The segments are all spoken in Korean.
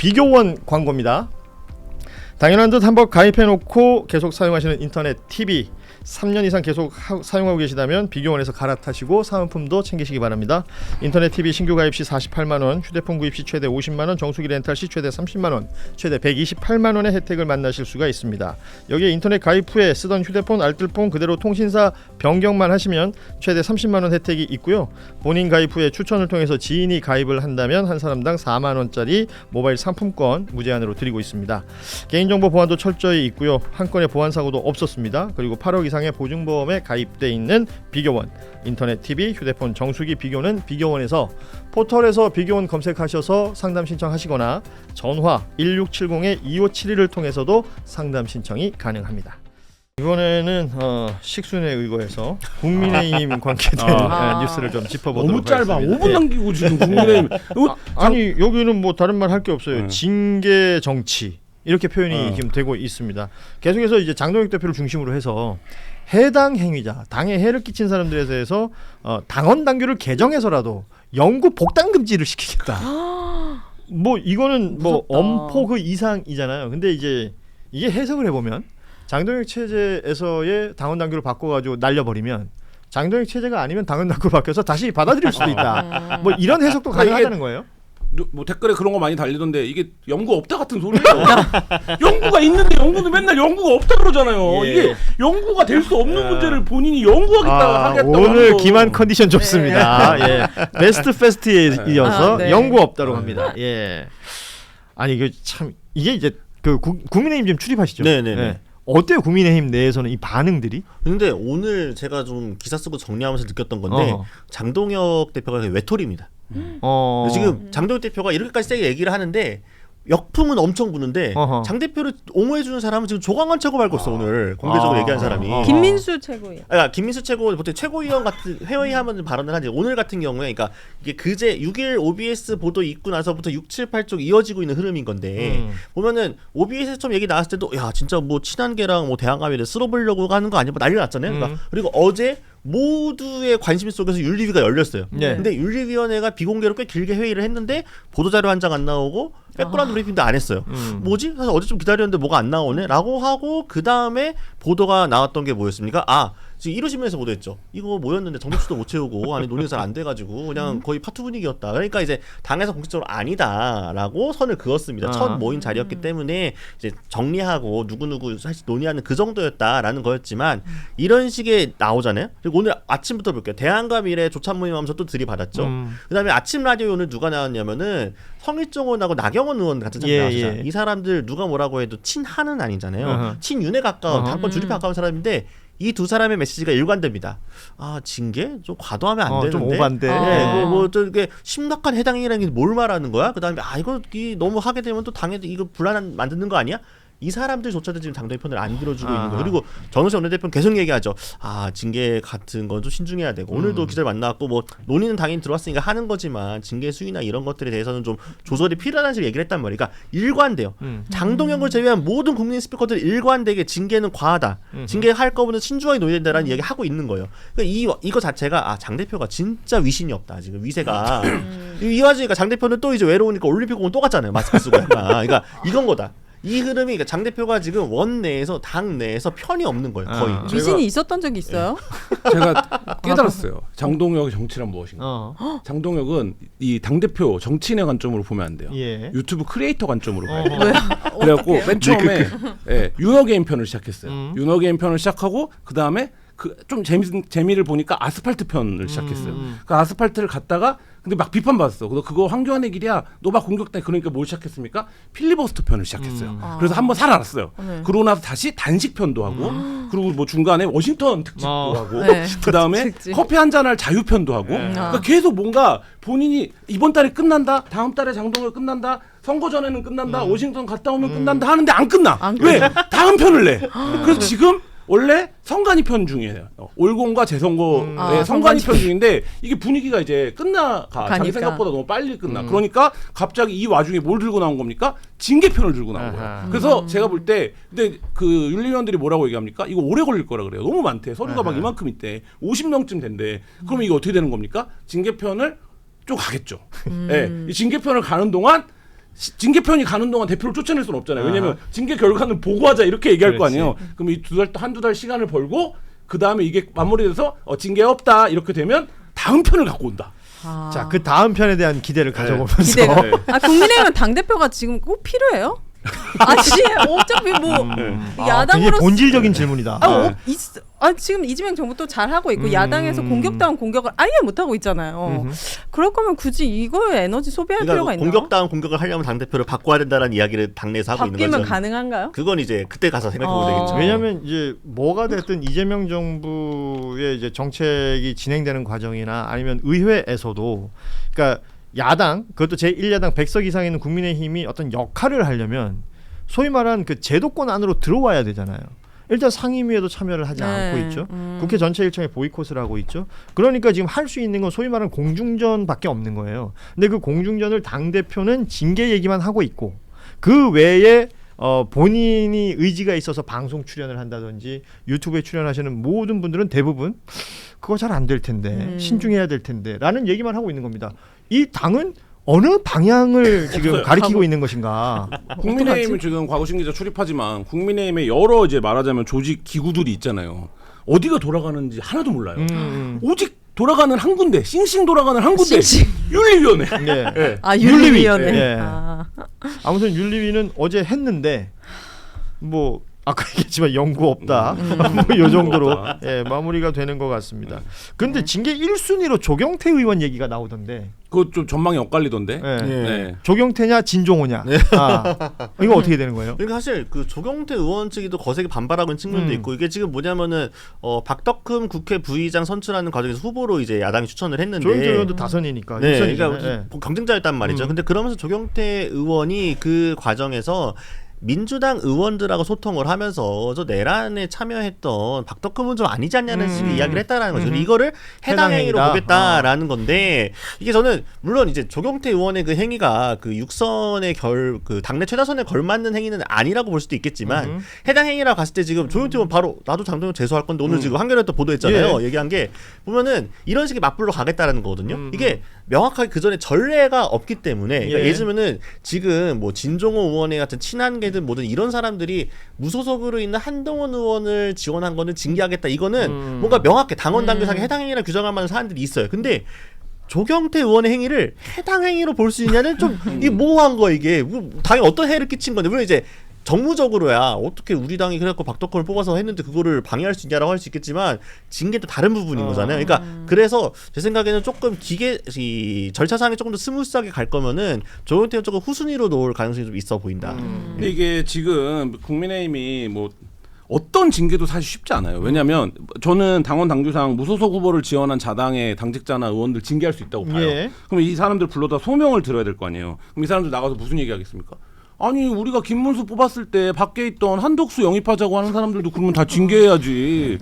비교원 광고입니다. 당연한 듯 한번 가입해놓고 계속 사용하시는 인터넷 TV 3년 이상 계속 사용하고 계시다면 비교원에서 갈아타시고 사은품도 챙기시기 바랍니다. 인터넷 TV 신규 가입 시 48만원, 휴대폰 구입 시 최대 50만원, 정수기 렌탈 시 최대 30만원, 최대 128만원의 혜택을 만나실 수가 있습니다. 여기에 인터넷 가입 후에 쓰던 휴대폰, 알뜰폰 그대로 통신사 변경만 하시면 최대 30만원 혜택이 있고요. 본인 가입 후에 추천을 통해서 지인이 가입을 한다면 한 사람당 4만원짜리 모바일 상품권 무제한으로 드리고 있습니다. 개인정보 보안도 철저히 있고요. 한 건의 보안사고도 없었습니다. 그리고 8억 이상의 보증보험에 가입돼 있는 비교원, 인터넷 TV, 휴대폰 정수기 비교는 비교원에서 포털에서 비교원 검색하셔서 상담 신청하시거나 전화 1670-2571을 통해서도 상담 신청이 가능합니다. 이번에는 식순에 의거해서 국민의힘 관계된 뉴스를 좀 짚어보도록 너무 짧아. 하겠습니다. 5분 남기고 지금 국민의힘 아니 여기는 뭐 다른 말 할 게 없어요. 징계 정치 이렇게 표현이 지금 되고 있습니다. 계속해서 이제 장동혁 대표를 중심으로 해서 해당 행위자, 당에 해를 끼친 사람들에 대해서 당원 당규를 개정해서라도 영구 복당 금지를 시키겠다. 뭐 이거는 뭐 엄포 그 이상이잖아요. 근데 이제 이게 해석을 해보면 장동혁 체제에서의 당원 당규를 바꿔가지고 날려버리면 장동혁 체제가 아니면 당원 당규 바뀌어서 다시 받아들일 수도 있다. 뭐 이런 해석도 가능하다는 거예요. 뭐 댓글에 그런 거 많이 달리던데 이게 연구 없다 같은 소리예요. 연구가 있는데 연구는 맨날 연구가 없다 그러잖아요. 예. 이게 연구가 될 수 없는 문제를 본인이 하겠다고 오늘 기만 컨디션 좋습니다. 예. 베스트 페스트에 이어서 연구 없다로 합니다. 예. 아니 이게 이제 그 국민의힘 지금 출입하시죠? 네네네. 예. 어때요 국민의힘 내에서는 이 반응들이? 근데 오늘 제가 좀 기사 쓰고 정리하면서 느꼈던 건데 장동혁 대표가 외톨이입니다. 지금 장동혁 대표가 이렇게까지 세게 얘기를 하는데 역풍은 엄청 부는데 장 대표를 옹호해주는 사람은 지금 조광원 최고 말고 있어. 오늘 공개적으로 얘기한 사람이 김민수 최고위원. 그러니까 김민수 최고 보통 최고위원 같은 회의하면 발언을 하지. 오늘 같은 경우에 그러니까 이게 그제 6일 OBS 보도 있고 나서부터 6, 7, 8쪽 이어지고 있는 흐름인 건데 보면은 OBS에 처음 얘기 나왔을 때도 야 진짜 뭐 친한계랑 뭐 대항감위를 쓸어보려고 하는 거 아니야? 뭐 난리 났잖아요. 그러니까 그리고 어제 모두의 관심 속에서 윤리위가 열렸어요. 근데 윤리위원회가 비공개로 꽤 길게 회의를 했는데 보도자료 한 장 안 나오고 백그라운드 브리핑도 안 했어요. 뭐지? 사실 어제 좀 기다렸는데 뭐가 안 나오네? 라고 하고 그 다음에 보도가 나왔던 게 뭐였습니까? 지금 1호신문에서 보도했죠. 이거 뭐였는데 정답수도 못 채우고 안에 논의가 잘 안 돼가지고 그냥 거의 파투 분위기였다. 그러니까 이제 당에서 공식적으로 아니다라고 선을 그었습니다. 첫 모임 자리였기 때문에 이제 정리하고 누구누구 사실 논의하는 그 정도였다라는 거였지만 이런 식의 나오잖아요. 그리고 오늘 아침부터 볼게요. 대안과 미래 조찬 모임하면서 또 들이받았죠. 그다음에 아침 라디오 오늘 누가 나왔냐면은 성일종원하고 나경원 의원 같은 사람이 나왔어요. 이 사람들 누가 뭐라고 해도 친한은 아니잖아요. 친윤에 가까운 당권 주립에 가까운 사람인데 이 두 사람의 메시지가 일관됩니다. 징계? 좀 과도하면 안 되는데. 좀 오반데. 이게 심각한 해당이라는 게 뭘 말하는 거야? 그다음에 이거 너무 하게 되면 또 당에도 이거 불안한 만드는 거 아니야? 이 사람들조차도 지금 장동혁 편을 안 들어주고 있는 거예요. 그리고 전우세 원내대표는 계속 얘기하죠. 징계 같은 건 좀 신중해야 되고 오늘도 기자를 만나갖고 뭐 논의는 당연히 들어왔으니까 하는 거지만 징계 수위나 이런 것들에 대해서는 좀 조절이 필요하다는 식으로 얘기를 했단 말이에요. 그러니까 일관돼요. 장동혁을 제외한 모든 국민 스피커들이 일관되게 징계는 과하다. 징계할 거보다 신중하게 논의된다라는 이야기 하고 있는 거예요. 그러니까 이거 자체가 장 대표가 진짜 위신이 없다. 지금 위세가. 이 와중에 장 대표는 또 이제 외로우니까 올림픽 공원 또 갔잖아요. 마스크 쓰고 그러니까 이건 거다. 이 흐름이 그러니까 장 대표가 지금 원 내에서 당 내에서 편이 없는 거예요. 거의. 위신이 있었던 적이 있어요? 제가 깨달았어요. 장동혁의 정치란 무엇인가. 장동혁은 이 당대표 정치인의 관점으로 보면 안 돼요. 유튜브 크리에이터 관점으로 봐야 돼요. 그래갖고 맨 처음에 윤어게임 편을 시작했어요. 윤어게임 편을 시작하고 그 다음에 좀 재미를 보니까 아스팔트 편을 시작했어요. 그 아스팔트를 갔다가 근데 막 비판받았어. 그거 황교안의 길이야. 너 막 공격당해. 그러니까 뭘 시작했습니까? 필리버스터 편을 시작했어요. 그래서 한번 살아났어요. 그러고 나서 다시 단식 편도 하고 그리고 뭐 중간에 워싱턴 특집도 하고 그 다음에 커피 한 잔 할 자유 편도 하고 그러니까 계속 뭔가 본인이 이번 달에 끝난다. 다음 달에 장동혁 끝난다. 선거 전에는 끝난다. 워싱턴 갔다 오면 끝난다 하는데 안 끝나. 왜? 다음 편을 내. 그래서 지금 원래 성관이 편 중이에요. 올공과 재선거의 성관이 편 중인데 이게 분위기가 이제 자기 생각보다 너무 빨리 끝나. 그러니까 갑자기 이 와중에 뭘 들고 나온 겁니까? 징계편을 들고 나온 거예요. 그래서 제가 볼 때 근데 그 윤리위원들이 뭐라고 얘기합니까? 이거 오래 걸릴 거라 그래요. 너무 많대. 서류가 막 이만큼 있대. 50명쯤 된대. 그럼 이게 어떻게 되는 겁니까? 징계편을 쭉 가겠죠. 이 징계편을 가는 동안 징계편이 가는 동안 대표를 쫓아낼 수는 없잖아요. 왜냐면 아하. 징계 결과는 보고하자 이렇게 얘기할 거 그렇지. 아니에요. 그럼 이 한두 달 시간을 벌고 그 다음에 이게 마무리돼서 징계 없다 이렇게 되면 다음 편을 갖고 온다. 아. 자, 그 다음 편에 대한 기대를 가져보면서 기대가. 네. 국민의힘은 당 대표가 지금 꼭 필요해요? 아니 어차피 뭐 굉장히 야당으로 본질적인 질문이다. 지금 이재명 정부도 잘 하고 있고 음. 야당에서 공격다운 공격을 아예 못 하고 있잖아요. 그럴 거면 굳이 이거에 에너지 소비할 그러니까 필요가 있나? 공격다운 공격을 하려면 당 대표를 바꿔야 된다는 이야기를 당내에서 하고 있는 바뀌면 거죠. 가능한가요? 그건 이제 그때 가서 생각해보면 되겠죠. 왜냐하면 이제 뭐가 됐든 이재명 정부의 이제 정책이 진행되는 과정이나 아니면 의회에서도 그러니까 야당 그것도 제1야당 100석 이상에 있는 국민의힘이 어떤 역할을 하려면 소위 말한 그 제도권 안으로 들어와야 되잖아요. 일단 상임위에도 참여를 하지 네. 않고 있죠. 국회 전체 일정에 보이콧을 하고 있죠. 그러니까 지금 할 수 있는 건 소위 말하는 공중전밖에 없는 거예요. 근데 그 공중전을 당대표는 징계 얘기만 하고 있고 그 외에 본인이 의지가 있어서 방송 출연을 한다든지 유튜브에 출연하시는 모든 분들은 대부분 그거 잘 안 될 텐데 신중해야 될 텐데 라는 얘기만 하고 있는 겁니다. 이 당은 어느 방향을 지금 가리키고 있는 것인가? 국민의힘은 지금 과거신 기자 출입하지만 국민의힘의 여러 이제 말하자면 조직 기구들이 있잖아요. 어디가 돌아가는지 하나도 몰라요. 오직 돌아가는 한 군데, 싱싱 돌아가는 한 군데, 윤리위원회. 네. 네. 아 윤리위원회. 예. 아. 아무튼 윤리위는 어제 했는데 뭐 아까 얘기했지만 연구 없다. 뭐 요 정도로 예, 마무리가 되는 것 같습니다. 근데 징계 1순위로 조경태 의원 얘기가 나오던데. 그거 좀 전망이 엇갈리던데. 예. 네. 조경태냐 진종호냐. 이거 어떻게 되는 거예요? 그러니까 사실 그 조경태 의원 측이도 거세게 반발하고 있는 측면도 있고 이게 지금 뭐냐면은 박덕흠 국회 부의장 선출하는 과정에서 후보로 이제 야당이 추천을 했는데 조경태 의원도 다선이니까. 네, 일선이잖아요. 그러니까 예. 경쟁자였단 말이죠. 근데 그러면서 조경태 의원이 그 과정에서 민주당 의원들하고 소통을 하면서 저 내란에 참여했던 박덕흠은 좀 아니지 않냐는 식의 이야기를 했다라는 거죠. 이거를 해당 행위로 해당행위다. 보겠다라는 건데 이게 저는 물론 이제 조경태 의원의 그 행위가 그 육선의 그 당내 최다선에 걸맞는 행위는 아니라고 볼 수도 있겠지만 해당 행위라고 갔을 때 지금 조경태 의원 바로 나도 장동영 재수할 건데 오늘 지금 한겨레 또 보도했잖아요. 얘기한 게 보면은 이런 식의 맞불로 가겠다라는 거거든요. 이게 명확하게 그 전에 전례가 없기 때문에 그러니까 예를 들면은 지금 뭐 진종호 의원의 같은 친한계든 뭐든 이런 사람들이 무소속으로 있는 한동훈 의원을 지원한 거는 징계하겠다. 이거는 뭔가 명확해 당원 당규상에 해당 행위라 규정할 만한 사안들이 있어요. 근데 조경태 의원의 행위를 해당 행위로 볼 수 있냐는 좀 이게 모호한 거 이게 당에 어떤 해를 끼친 건데 물론 이제 정무적으로야 어떻게 우리 당이 그래갖고 박덕흠을 뽑아서 했는데 그거를 방해할 수 있냐라고 할 수 있겠지만 징계도 다른 부분인 거잖아요. 그러니까 그래서 제 생각에는 조금 이 절차상에 조금 더 스무스하게 갈 거면은 조경태 조금 후순위로 놓을 가능성이 좀 있어 보인다. 근데 이게 지금 국민의힘이 뭐 어떤 징계도 사실 쉽지 않아요. 왜냐하면 저는 당원 당규상 무소속 후보를 지원한 자당의 당직자나 의원들 징계할 수 있다고 봐요. 예. 그럼 이 사람들 불러다 소명을 들어야 될 거 아니에요. 그럼 이 사람들 나가서 무슨 얘기하겠습니까? 아니 우리가 김문수 뽑았을 때 밖에 있던 한독수 영입하자고 하는 사람들도 그러면 다 징계해야지.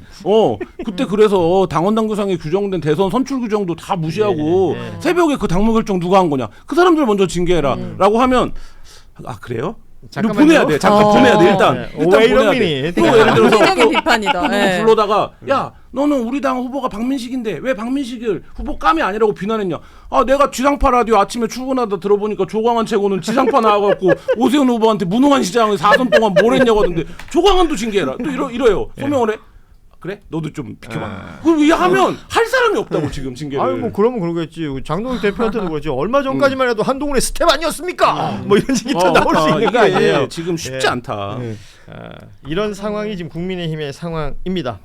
그때 그래서 당원 당규상에 규정된 대선 선출 규정도 다 무시하고 새벽에 그 당무 결정 누가 한 거냐? 그 사람들 먼저 징계해라라고 하면 아 그래요? 잠깐만요. 보내야 돼. 잠깐 보내야 돼. 일단 Wait a 보내야 돼. minute. 또 예를 들어서 합리적인 비판이다. 누구 예. 불러다가 야 너는 우리 당 후보가 박민식인데 왜 박민식을 후보 감이 아니라고 비난했냐? 아 내가 지상파 라디오 아침에 출근하다 들어보니까 조광한 최고는 지상파 나와갖고 오세훈 후보한테 무능한 시장을 4선 동안 뭘 했냐고 하던데 조광한도 징계해라. 또 이래요. 소명을 해. 그래? 너도 좀 비켜봐. 그럼 이 하면 할 사람이 없다고 지금 징계를. 아유 뭐 그러면 그러겠지. 장동혁 대표한테도 그렇지. 얼마 전까지만 해도 한동훈의 스텝 아니었습니까? 뭐 이런 얘기 또 나올 수 있는 거 이게 아니에요. 지금 쉽지 않다. 이런 상황이 지금 국민의힘의 상황입니다.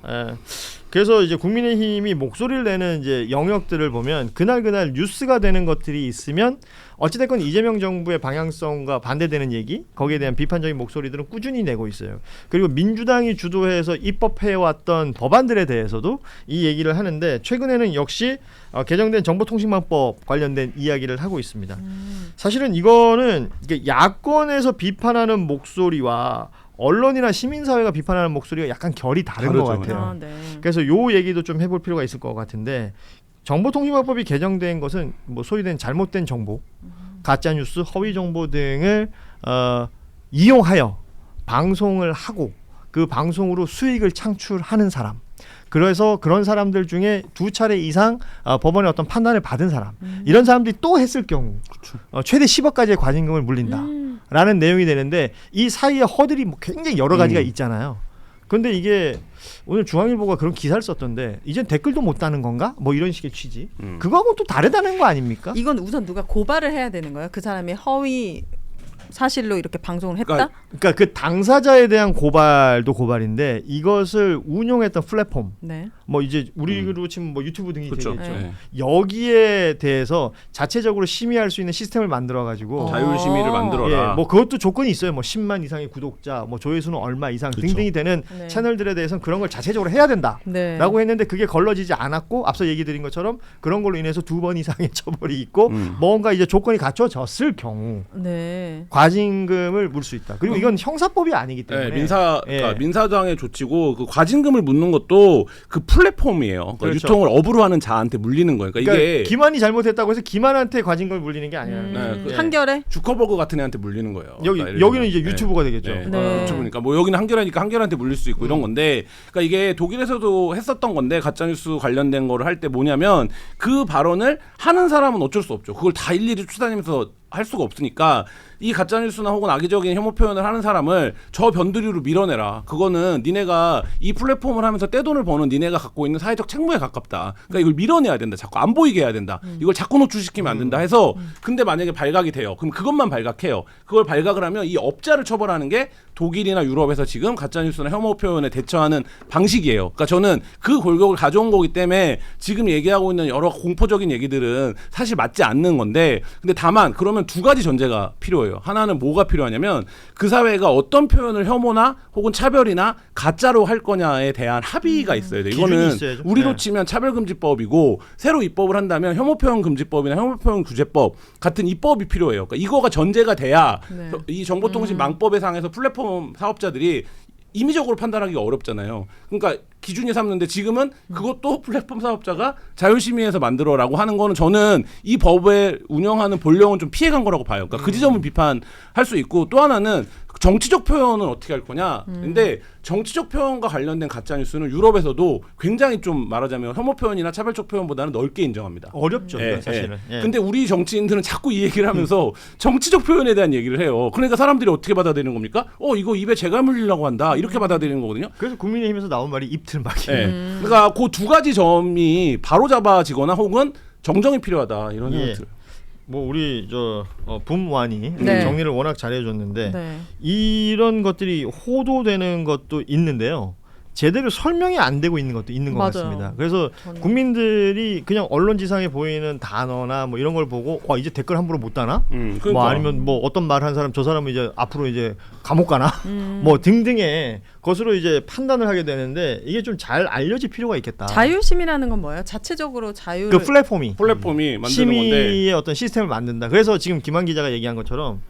그래서 이제 국민의힘이 목소리를 내는 이제 영역들을 보면 그날 뉴스가 되는 것들이 있으면 어찌됐건 이재명 정부의 방향성과 반대되는 얘기, 거기에 대한 비판적인 목소리들은 꾸준히 내고 있어요. 그리고 민주당이 주도해서 입법해왔던 법안들에 대해서도 이 얘기를 하는데 최근에는 역시 개정된 정보통신망법 관련된 이야기를 하고 있습니다. 사실은 이거는 이게 야권에서 비판하는 목소리와 언론이나 시민사회가 비판하는 목소리가 약간 결이 다른 다르죠. 것 같아요. 아, 네. 그래서 요 얘기도 좀 해볼 필요가 있을 것 같은데 정보통신망법이 개정된 것은 뭐 소위된 잘못된 정보, 가짜뉴스, 허위 정보 등을 이용하여 방송을 하고 그 방송으로 수익을 창출하는 사람. 그래서 그런 사람들 중에 2차례 이상 법원의 어떤 판단을 받은 사람 이런 사람들이 또 했을 경우 최대 10억까지의 과징금을 물린다라는 내용이 되는데 이 사이에 허들이 뭐 굉장히 여러 가지가 있잖아요. 그런데 이게 오늘 중앙일보가 그런 기사를 썼던데 이젠 댓글도 못 다는 건가? 뭐 이런 식의 취지. 그거하고는 또 다르다는 거 아닙니까? 이건 우선 누가 고발을 해야 되는 거예요? 그 사람이 허위 사실로 이렇게 방송을 했다? 그러니까 그 당사자에 대한 고발도 고발인데 이것을 운용했던 플랫폼 네. 뭐 이제 우리로 치면 뭐 유튜브 등이 그쵸. 되겠죠. 네. 여기에 대해서 자체적으로 심의할 수 있는 시스템을 만들어 가지고 자율 심의를 만들어라. 뭐 그것도 조건이 있어요. 뭐 10만 이상의 구독자, 뭐 조회수는 얼마 이상 등등이 되는 네. 채널들에 대해서는 그런 걸 자체적으로 해야 된다라고 네. 했는데 그게 걸러지지 않았고 앞서 얘기 드린 것처럼 그런 걸로 인해서 2번 이상의 처벌이 있고 뭔가 이제 조건이 갖춰졌을 경우 네. 과징금을 물 수 있다. 그리고 이건 형사법이 아니기 때문에 그러니까 민사장의 조치고 그 과징금을 묻는 것도 그 플랫폼이에요. 그러니까 그렇죠. 유통을 업으로 하는 자한테 물리는 거예요. 그러니까 이게 김한이 잘못했다고 해서 김한한테 과징금을 물리는 게 아니라 네, 한결에 주커버그 같은 애한테 물리는 거예요. 그러니까 여기는 이제 유튜브가 되겠죠. 네. 유튜브니까 뭐 여기는 한결하니까 한결한테 물릴 수 있고 이런 건데, 그러니까 이게 독일에서도 했었던 건데 가짜뉴스 관련된 거를 할 때 뭐냐면 그 발언을 하는 사람은 어쩔 수 없죠. 그걸 다 일일이 쫓아다니면서 할 수가 없으니까 이 가짜뉴스나 혹은 악의적인 혐오 표현을 하는 사람을 저 변두리로 밀어내라. 그거는 니네가 이 플랫폼을 하면서 떼돈을 버는 니네가 갖고 있는 사회적 책무에 가깝다. 그러니까 이걸 밀어내야 된다. 자꾸 안 보이게 해야 된다. 이걸 자꾸 노출시키면 안 된다 해서 근데 만약에 발각이 돼요. 그럼 그것만 발각해요. 그걸 발각을 하면 이 업자를 처벌하는 게 독일이나 유럽에서 지금 가짜뉴스나 혐오 표현에 대처하는 방식이에요. 그러니까 저는 그 골격을 가져온 거기 때문에 지금 얘기하고 있는 여러 공포적인 얘기들은 사실 맞지 않는 건데, 근데 다만 그러면 두 가지 전제가 필요해요. 하나는 뭐가 필요하냐면 그 사회가 어떤 표현을 혐오나 혹은 차별이나 가짜로 할 거냐에 대한 합의가 있어야 돼요. 이거는 있어야죠. 우리로 네. 치면 차별금지법이고 새로 입법을 한다면 혐오표현 금지법이나 혐오표현 구제법 같은 입법이 필요해요. 그러니까 이거가 전제가 돼야 네. 이 정보통신 망법에 상해서 플랫폼 사업자들이 임의적으로 판단하기가 어렵잖아요. 그러니까 기준이 삼는데 지금은 그것도 플랫폼 사업자가 자율심의에서 만들어라고 하는 거는 저는 이 법에 운영하는 본령은 좀 피해간 거라고 봐요. 그러니까 그 지점은 비판할 수 있고, 또 하나는 정치적 표현은 어떻게 할 거냐. 근데 정치적 표현과 관련된 가짜 뉴스는 유럽에서도 굉장히 좀 말하자면 혐오 표현이나 차별적 표현보다는 넓게 인정합니다. 어렵죠. 예, 사실은. 예. 근데 우리 정치인들은 자꾸 이 얘기를 하면서 정치적 표현에 대한 얘기를 해요. 그러니까 사람들이 어떻게 받아들이는 겁니까? 이거 입에 재갈 물리려고 한다. 이렇게 받아들이는 거거든요. 그래서 국민의힘에서 나온 말이 입틀막이. 예. 그러니까 그 두 가지 점이 바로 잡아지거나 혹은 정정이 필요하다 이런 생각이 들어요. 뭐 우리 붐완이 네. 정리를 워낙 잘해줬는데 네. 이런 것들이 호도되는 것도 있는데요. 제대로 설명이 안 되고 있는 것도 있는 것 맞아요. 같습니다. 그래서 저는- 국민들이 그냥 언론지상에 보이는 단어나 뭐 이런 걸 보고 이제 댓글 함부로 못 다나? 그러니까. 뭐 아니면 뭐 어떤 말 한 사람 저 사람은 이제 앞으로 이제 감옥 가나? 뭐 등등의 것으로 이제 판단을 하게 되는데 이게 좀 잘 알려질 필요가 있겠다. 자율심이라는 건 뭐예요? 자체적으로 자율. 그 플랫폼이 플랫폼이 만드는 심의의 건데 어떤 시스템을 만든다. 그래서 지금 김한 기자가 얘기한 것처럼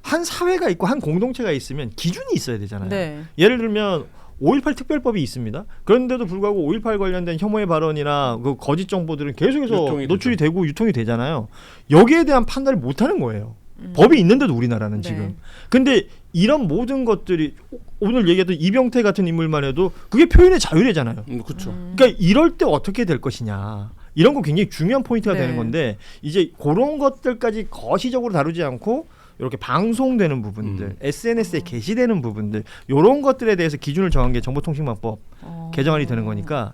한 사회가 있고 한 공동체가 있으면 기준이 있어야 되잖아요. 네. 예를 들면 5.18 특별법이 있습니다. 그런데도 불구하고 5.18 관련된 혐오의 발언이나 그 거짓 정보들은 계속해서 유통이 노출이 되고 유통이 되잖아요. 여기에 대한 판단을 못하는 거예요. 법이 있는데도 우리나라는 네. 지금. 근데 이런 모든 것들이 오늘 얘기했던 이병태 같은 인물만 해도 그게 표현의 자유래잖아요. 그렇죠. 그러니까 이럴 때 어떻게 될 것이냐. 이런 거 굉장히 중요한 포인트가 네. 되는 건데 이제 그런 것들까지 거시적으로 다루지 않고 이렇게 방송되는 부분들, SNS에 게시되는 부분들 이런 것들에 대해서 기준을 정한 게 정보통신망법 개정안이 되는 거니까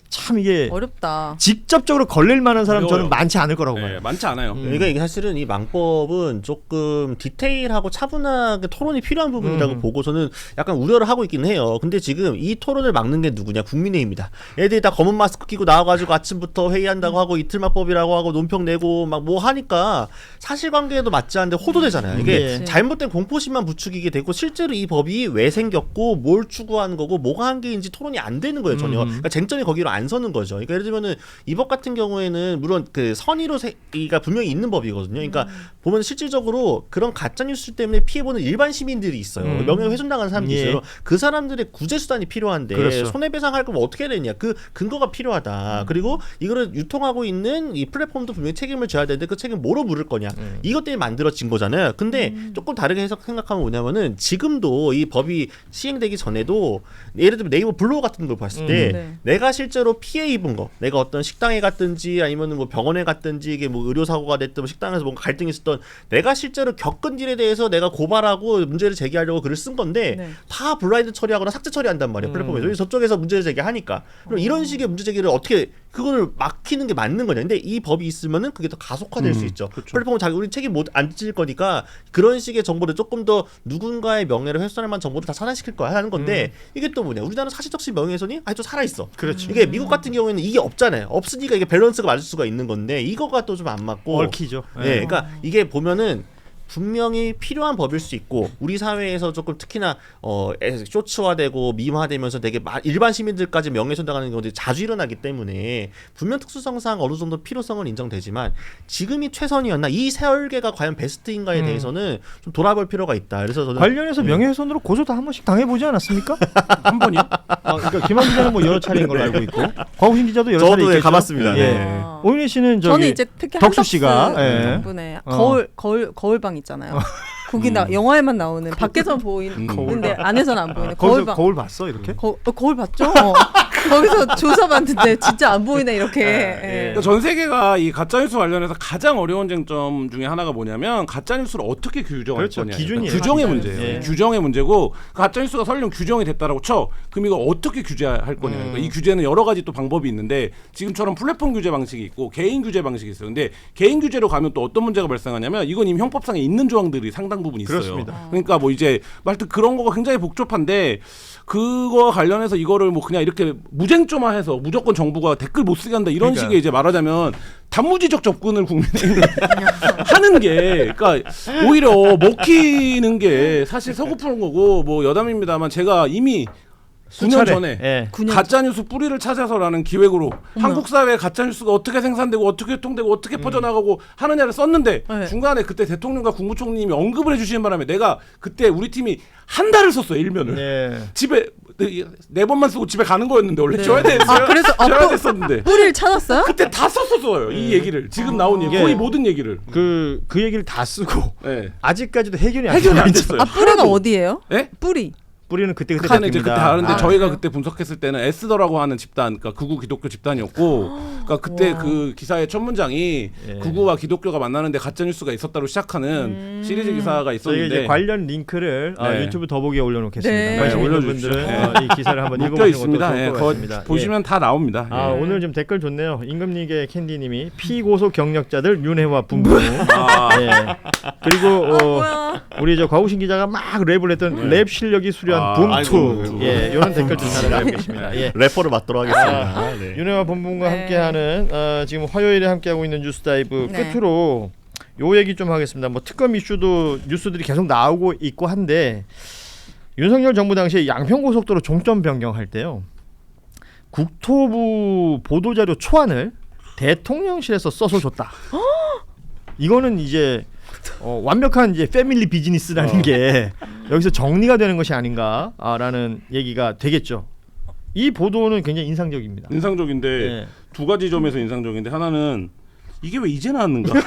참 이게 어렵다. 직접적으로 걸릴 만한 사람 어려워요. 저는 많지 않을 거라고 네, 봐요. 많지 않아요. 그러니까 이게 사실은 이 망법은 조금 디테일하고 차분하게 토론이 필요한 부분이라고 보고 저는 약간 우려를 하고 있긴 해요. 근데 지금 이 토론을 막는 게 누구냐? 국민의힘이다. 애들이 다 검은 마스크 끼고 나와가지고 아침부터 회의한다고 하고 이틀망법이라고 하고 논평 내고 막 뭐 하니까 사실관계에도 맞지 않는데 호도되잖아요. 이게 네. 잘못된 공포심만 부추기게 되고 실제로 이 법이 왜 생겼고 뭘 추구하는 거고 뭐가 한계인지 토론이 안 되는 되는 거예요 전혀. 그러니까 쟁점이 거기로 안 서는 거죠. 그러니까 예를 들면은 이 법 같은 경우에는 물론 그 선의가 분명히 있는 법이거든요. 그러니까 보면 실질적으로 그런 가짜 뉴스 때문에 피해보는 일반 시민들이 있어요. 명예훼손당하는 사람들이 있어요. 그 사람들의 구제 수단이 필요한데 그렇죠. 손해배상할 거면 어떻게 해야 되냐? 그 근거가 필요하다. 그리고 이거를 유통하고 있는 이 플랫폼도 분명히 책임을 져야 되는데 그 책임 뭐로 물을 거냐? 이것 때문에 만들어진 거잖아요. 근데 조금 다르게 생각하면 뭐냐면은 지금도 이 법이 시행되기 전에도 예를 들면 네이버 블로그 같은 걸 봤을 때 네. 내가 실제로 피해 입은 거, 내가 어떤 식당에 갔든지 아니면은 뭐 병원에 갔든지 이게 뭐 의료 사고가 됐든 뭐 식당에서 뭔가 갈등이 있었던 내가 실제로 겪은 일에 대해서 내가 고발하고 문제를 제기하려고 글을 쓴 건데 네. 다 블라인드 처리하거나 삭제 처리한단 말이에요. 플랫폼에서 저쪽에서 문제를 제기하니까 그럼 이런 식의 문제 제기를 어떻게 그거를 막히는 게 맞는 거냐? 근데 이 법이 있으면은 그게 더 가속화될 수 있죠. 플랫폼은 자기 우리 책임 못 안 질 거니까 그런 식의 정보를 조금 더 누군가의 명예를 훼손할 만한 정보를 다 차단시킬 거야 하는 건데 이게 또 뭐냐? 우리나라 사실적시 명예훼손이 아직도 살아 있어. 그렇죠. 이게 미국 같은 경우에는 이게 없잖아요. 없으니까 이게 밸런스가 맞을 수가 있는 건데 이거가 또 좀 안 맞고. 얽히죠. 네, 그러니까 이게 보면은 분명히 필요한 법일 수 있고 우리 사회에서 조금 특히나 쇼츠화되고 밈화되면서 되게 일반 시민들까지 명예훼손당하는 경우들이 자주 일어나기 때문에 분명 특수성상 어느 정도 필요성은 인정되지만 지금이 최선이었나 이 설계가 과연 베스트인가에 대해서는 좀 돌아볼 필요가 있다. 그래서 저는 관련해서 명예훼손으로 고소도 한 번씩 당해보지 않았습니까? 한 번이요? 그러니까 김한 기자는 뭐 여러 차례인 걸로 알고 있고 과우신 기자도 여러 차례 저도 있겠죠. 가봤습니다. 예. 네. 오윤희 씨는 저기 저는 이제 특히 덕수 씨가 덕분에 거울방 있잖아요. 거기 영화에만 나오는 밖에서 보이는데 안에서는 안 보이는 거기서 거울방. 거울 봤어 이렇게? 거울 봤죠? 거기서 조사받는데 진짜 안 보이네 이렇게. 예. 그러니까 전 세계가 이 가짜 뉴스 관련해서 가장 어려운 쟁점 중에 하나가 뭐냐면 가짜 뉴스를 어떻게 규정할 그렇죠. 거냐. 기준이에요. 규정의 가짜 문제예요. 뉴스. 예. 규정의 문제고 가짜 뉴스가 설령 규정이 됐다라고 쳐. 그럼 이거 어떻게 규제할 거냐. 그러니까 이 규제는 여러 가지 또 방법이 있는데 지금처럼 플랫폼 규제 방식이 있고 개인 규제 방식이 있어요. 근데 개인 규제로 가면 또 어떤 문제가 발생하냐면 이건 이미 형법상에 있는 조항들이 상당 부분 있어요. 그렇습니다. 그러니까 뭐 이제 말튼 그런 거가 굉장히 복잡한데 그거 관련해서 이거를 뭐 그냥 이렇게 무쟁점화해서 무조건 정부가 댓글 못 쓰게 한다 이런 그러니까. 식의 이제 말하자면 단무지적 접근을 국민의힘 하는 게 그러니까 오히려 먹히는 게 사실 서구푸는 거고 뭐 여담입니다만 제가 이미 9년 수차례. 전에 예. 9년 가짜뉴스 뿌리를 찾아서라는 기획으로 한국 사회에 가짜뉴스가 어떻게 생산되고 어떻게 유통되고 어떻게 퍼져나가고 하느냐를 썼는데 네. 중간에 그때 대통령과 국무총리님이 언급을 해주시는 바람에 내가 그때 우리 팀이 한 달을 썼어요 일면을 예. 집에 네 번만 쓰고 집에 가는 거였는데 원래 네. 줘야 그래서 줘야 됐었는데 뿌리를 찾았어요? 그때 다 썼었어요 이 얘기를 지금 나온 얘기 예. 거의 모든 얘기를 그 얘기를 다 쓰고 네. 아직까지도 해결이 안 해결이 안 됐어요. 됐어요. 뿌리가 어디예요? 예? 뿌리. 뿌리는 그때 북한은 이제 그때 바뀝니다. 다른데 아, 저희가 그래요? 그때 분석했을 때는 에스더라고 하는 집단, 그러니까 극우 기독교 집단이었고, 그러니까 그때 와. 그 기사의 첫 문장이 예. 극우와 기독교가 만나는데 가짜 뉴스가 있었다로 시작하는 시리즈 기사가 저희 있었는데 이제 관련 링크를 네. 유튜브 더보기에 올려놓겠습니다. 네. 관심 있는 올려주십시오. 분들은 네. 이 기사를 한번 묶여 읽어보시는 것도 있습니다. 좋을 예, 것 그거 같습니다. 보시면 다 나옵니다. 아 예. 오늘 좀 댓글 좋네요. 임금님계 캔디님이 피고소 경력자들 윤회와 분부. 아, 예. 그리고 뭐야? 우리 저 과우신 기자가 막 랩을 했던 랩 실력이 수려한 아, 붐투. 아이고. 예, 이런 댓글 좀 달아주고 계십니다. 예. 래퍼를 맡도록 하겠습니다. 네. 윤회와 본분과 네. 함께하는 지금 화요일에 함께하고 있는 뉴스다이브 네. 끝으로 요 얘기 좀 하겠습니다. 뭐 특검 이슈도 뉴스들이 계속 나오고 있고 한데 윤석열 정부 당시에 양평고속도로 종점 변경할 때요. 국토부 보도자료 초안을 대통령실에서 써서 줬다. 이거는 이제 완벽한 이제 패밀리 비즈니스라는 게 여기서 정리가 되는 것이 아닌가라는 얘기가 되겠죠. 이 보도는 굉장히 인상적입니다. 인상적인데 예. 두 가지 점에서 인상적인데 하나는 이게 왜 이제 나왔는가?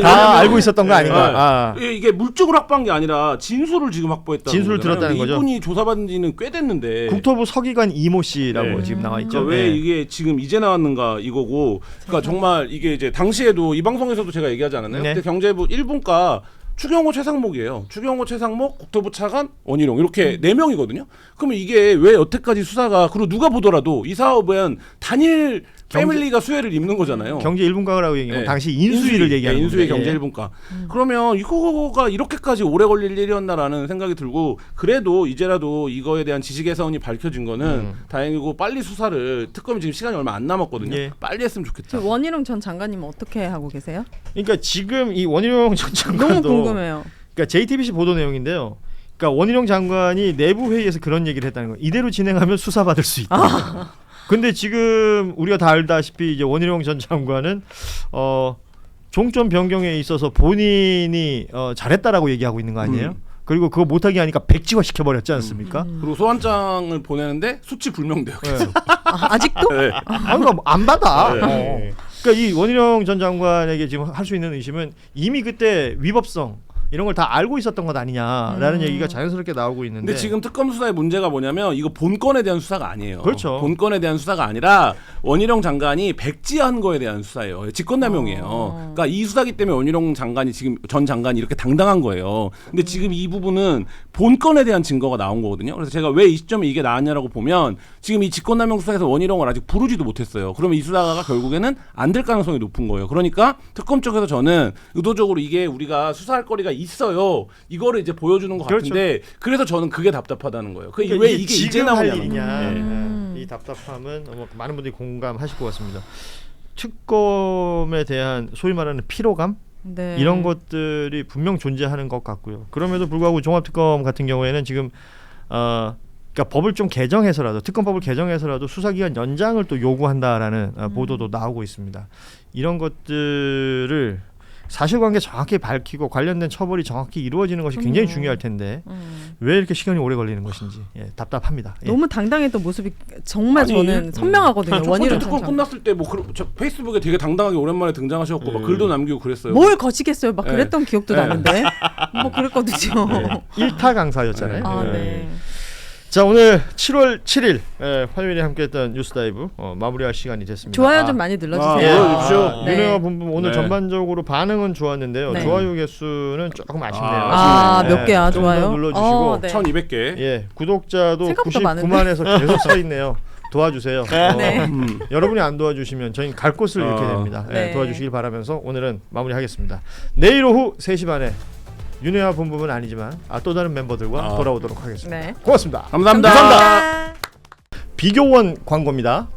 다 알고 있었던 거 아닌가? 네. 아. 이게 물증을 확보한 게 아니라 진술을 지금 확보했다. 진술을 들었다는 거죠? 이분이 조사받은 지는 꽤 됐는데 국토부 서기관 이모 씨라고 네. 지금 나와 있죠. 그러니까 왜 네. 이게 지금 이제 나왔는가 이거고. 그러니까 정말 이게 이제 당시에도 이 방송에서도 제가 얘기하지 않았나요? 네. 그때 경제부 1분과 추경호 최상목이에요. 추경호 최상목 국토부 차관 원희룡 이렇게 4명이거든요. 그러면 이게 왜 여태까지 수사가 그리고 누가 보더라도 이 사업은 단일 패밀리가 수혜를 입는 거잖아요. 경제 1분가라고 얘기하면 네. 당시 인수위를 얘기하는 인수위 겁니다. 경제 예. 1분가. 그러면 이거가 이렇게까지 오래 걸릴 일이었나라는 생각이 들고 그래도 이제라도 이거에 대한 지식 개선이 밝혀진 거는 다행이고 빨리 수사를 특검이 지금 시간이 얼마 안 남았거든요. 예. 빨리 했으면 좋겠다. 지금 원희룡 전 장관님 어떻게 하고 계세요? 그러니까 지금 이 원희룡 전 너무 장관도 궁금해요. 그러니까 JTBC 보도 내용인데요. 그러니까 원희룡 장관이 내부 회의에서 그런 얘기를 했다는 거예요. 이대로 진행하면 수사받을 수 있다. 근데 지금 우리가 다 알다시피 이제 원희룡 전 장관은 종점 변경에 있어서 본인이 잘했다라고 얘기하고 있는 거 아니에요? 그리고 그거 못하게 하니까 백지화 시켜버렸지 않습니까? 그리고 소환장을 보내는데 수치 불명돼요. 계속. 아직도? 네. 그러니까 안 받아. 네. 그러니까 이 원희룡 전 장관에게 지금 할 수 있는 의심은 이미 그때 위법성 이런 걸 다 알고 있었던 것 아니냐라는 얘기가 자연스럽게 나오고 있는데. 근데 지금 특검 수사의 문제가 뭐냐면 이거 본건에 대한 수사가 아니에요. 그렇죠. 본건에 대한 수사가 아니라 원희룡 장관이 백지한 거에 대한 수사예요. 직권남용이에요. 그러니까 이 수사기 때문에 원희룡 장관이 지금 전 장관이 이렇게 당당한 거예요. 근데 지금 이 부분은 본건에 대한 증거가 나온 거거든요. 그래서 제가 왜 이 시점에 이게 나왔냐라고 보면 지금 이 직권남용 수사에서 원희룡을 아직 부르지도 못했어요. 그러면 이 수사가 결국에는 안 될 가능성이 높은 거예요. 그러니까 특검 쪽에서 저는 의도적으로 이게 우리가 수사할 거리가 있어요. 이거를 이제 보여주는 것 그렇죠. 같은데 그래서 저는 그게 답답하다는 거예요. 그러니까 왜 이게 이제 지금 할 나오냐는 일이냐. 이 답답함은 많은 분들이 공감하실 것 같습니다. 특검에 대한 소위 말하는 피로감 네. 이런 것들이 분명 존재하는 것 같고요. 그럼에도 불구하고 종합특검 같은 경우에는 지금 그러니까 법을 좀 개정해서라도 특검법을 개정해서라도 수사기간 연장을 또 요구한다라는 보도도 나오고 있습니다. 이런 것들을 사실관계 정확히 밝히고 관련된 처벌이 정확히 이루어지는 것이 굉장히 중요할 텐데 왜 이렇게 시간이 오래 걸리는 것인지 답답합니다. 너무 당당했던 모습이 정말 아니, 저는 선명하거든요. 첫 번째 원희룡 특검 전 장관. 끝났을 때 뭐 페이스북에 되게 당당하게 오랜만에 등장하셨고 막 글도 남기고 그랬어요. 뭘 거치겠어요. 막 네. 그랬던 기억도 나는데 뭐 그랬거든요. 일타 강사였잖아요. 아, 네. 자, 오늘 7월 7일 화요일에 함께했던 뉴스다이브 마무리할 시간이 됐습니다. 좋아요 좀 많이 눌러주세요. 눌러주십시오. 네. 윤혜와 본부 오늘 네. 전반적으로 반응은 좋았는데요. 네. 좋아요 개수는 조금 아쉽네요. 몇 개야 좀 더 좋아요? 눌러주시고 네. 1200개. 예, 구독자도 생각보다 99만에서 계속 서 있네요. 도와주세요. 네. 여러분이 안 도와주시면 저희는 갈 곳을 잃게 됩니다. 네. 도와주시길 바라면서 오늘은 마무리하겠습니다. 내일 오후 3시 반에 윤혜와 본부는 아니지만 또 다른 멤버들과 돌아오도록 하겠습니다. 네. 고맙습니다. 감사합니다. 비교원 광고입니다.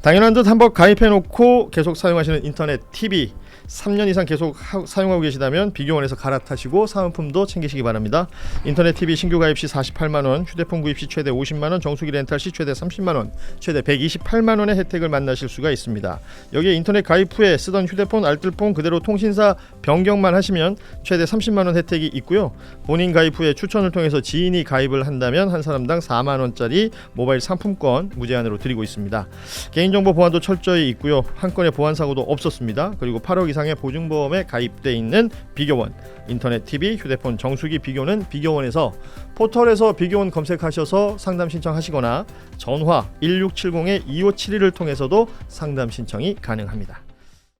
당연한 듯 한번 가입해놓고 계속 사용하시는 인터넷 TV 3년 이상 계속 사용하고 계시다면 비교원에서 갈아타시고 사은품도 챙기시기 바랍니다. 인터넷 TV 신규 가입 시 48만 원, 휴대폰 구입 시 최대 50만 원, 정수기 렌탈 시 최대 30만 원, 최대 128만 원의 혜택을 만나실 수가 있습니다. 여기에 인터넷 가입 후에 쓰던 휴대폰, 알뜰폰 그대로 통신사 변경만 하시면 최대 30만 원 혜택이 있고요. 본인 가입 후에 추천을 통해서 지인이 가입을 한다면 한 사람당 4만 원짜리 모바일 상품권 무제한으로 드리고 있습니다. 개인정보 보안도 철저히 있고요. 한 건의 보안 사고도 없었습니다. 그리고 8억 이상의 보증보험에 가입돼 있는 비교원, 인터넷 TV, 휴대폰 정수기 비교는 비교원에서 포털에서 비교원 검색하셔서 상담 신청하시거나 전화 1670-2571을 통해서도 상담 신청이 가능합니다.